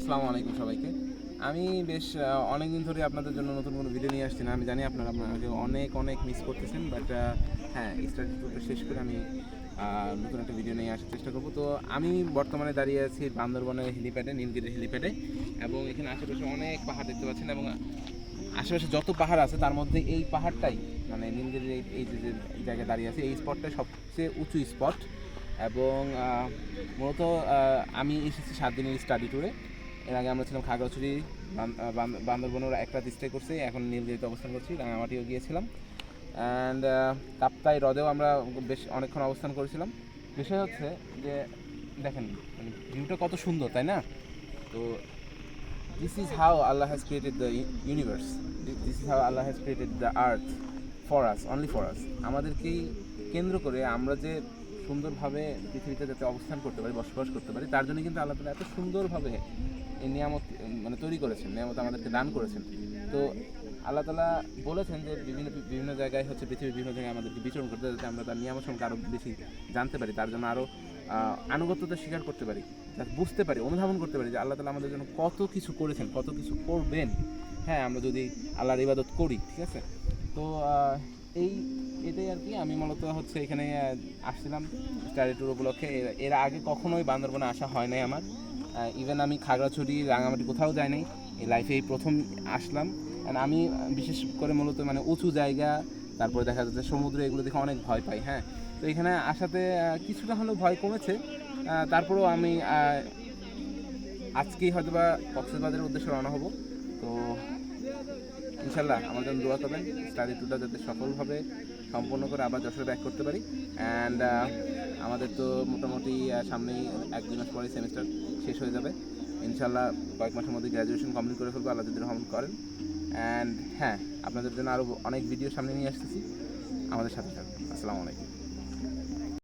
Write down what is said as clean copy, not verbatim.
আসসালামু আলাইকুম সবাইকে। আমি বেশ অনেকদিন ধরে আপনাদের জন্য নতুন কোনো ভিডিও নিয়ে আসছি না। আমি জানি আপনারা আমাকে অনেক অনেক মিস করতেছেন, বাট হ্যাঁ, স্টাডি ট্যুরটা শেষ করে আমি নতুন একটা ভিডিও নিয়ে আসার চেষ্টা করবো। তো আমি বর্তমানে দাঁড়িয়ে আছি বান্দরবনের হেলিপ্যাডে, নীলগিরির হেলিপ্যাডে, এবং এখানে আশেপাশে অনেক পাহাড় দেখতে পাচ্ছেন, এবং আশেপাশে যত পাহাড় আছে তার মধ্যে এই পাহাড়টাই, মানে নীলগিরির এই যে যে জায়গায় দাঁড়িয়ে আছে, এই স্পটটাই সবচেয়ে উঁচু স্পট। এবং মূলত আমি এসেছি 7 দিনের স্টাডি ট্যুরে। এর আগে আমরা ছিলাম খাগড়াছড়ি, বান্দরবনের একটা রাত স্টে করছি, এখন নীলগিরিতে অবস্থান করছি, রাঙামাটিও গিয়েছিলাম, অ্যান্ড কাপ্তাই হ্রদেও আমরা বেশ অনেকক্ষণ অবস্থান করেছিলাম। বিষয় হচ্ছে যে দেখেন, মানে ভিউটা কত সুন্দর, তাই না? তো this is how Allah has created the universe, this is how Allah has created the earth for us, only for us. আমাদেরকেই কেন্দ্র করে আমরা যে সুন্দরভাবে পৃথিবীতে যাতে অবস্থান করতে পারি, বসবাস করতে পারি, তার জন্য কিন্তু আল্লাহ তাআলা এত সুন্দরভাবে এই নিয়ামত মানে তৈরি করেছেন, নিয়ামত আমাদেরকে দান করেছেন। তো আল্লাহ তাআলা বলেছেন যে বিভিন্ন বিভিন্ন জায়গায় হচ্ছে, পৃথিবীর বিভিন্ন জায়গায় আমাদেরকে বিচরণ করতে, যাতে আমরা তার নিয়ামত সম্পর্কে আরও বেশি জানতে পারি, তার জন্য আরও আনুগত্যতা স্বীকার করতে পারি, যাতে বুঝতে পারি, অনুধাবন করতে পারি যে আল্লাহ তাআলা আমাদের জন্য কত কিছু করেছেন, কত কিছু করবেন, হ্যাঁ, আমরা যদি আল্লাহর ইবাদত করি, ঠিক আছে? তো এই এটাই আর কি। আমি মূলত হচ্ছে এখানে আসছিলাম স্টাডি ট্যুর উপলক্ষে। এর আগে কখনোই বান্দরবনে আসা হয় নাই আমার। ইভেন আমি খাগড়াছড়ি, রাঙামাটি কোথাও যাই নাই, এই লাইফে এই প্রথম আসলাম। অ্যান্ড আমি বিশেষ করে মূলত মানে উঁচু জায়গা, তারপরে দেখা যাচ্ছে সমুদ্র, এগুলো দেখে অনেক ভয় পাই। হ্যাঁ, তো এখানে আসাতে কিছুটা হলেও ভয় কমেছে। তারপরেও আমি আজকেই হয়তো বা কক্সবাজারের উদ্দেশ্যে রওনা হব। তো ইনশাল্লাহ আমার জন্য দোয়া করবেন, স্টাডি ট্যুরটা যাতে সফলভাবে সম্পন্ন করে আবার যশোরে ব্যাক করতে পারি। অ্যান্ড আমাদের তো মোটামুটি সামনেই 1-2 মাস পরে সেমিস্টার শেষ হয়ে যাবে। ইনশাল্লাহ কয়েক মাসের মধ্যে গ্র্যাজুয়েশন কমপ্লিট করে ফেলবো, আল্লাহ যদি রহমত করেন। অ্যান্ড হ্যাঁ, আপনাদের জন্য আরও অনেক ভিডিও সামনে নিয়ে আসতেছি, আমাদের সাথে থাকুন। আসসালামু আলাইকুম।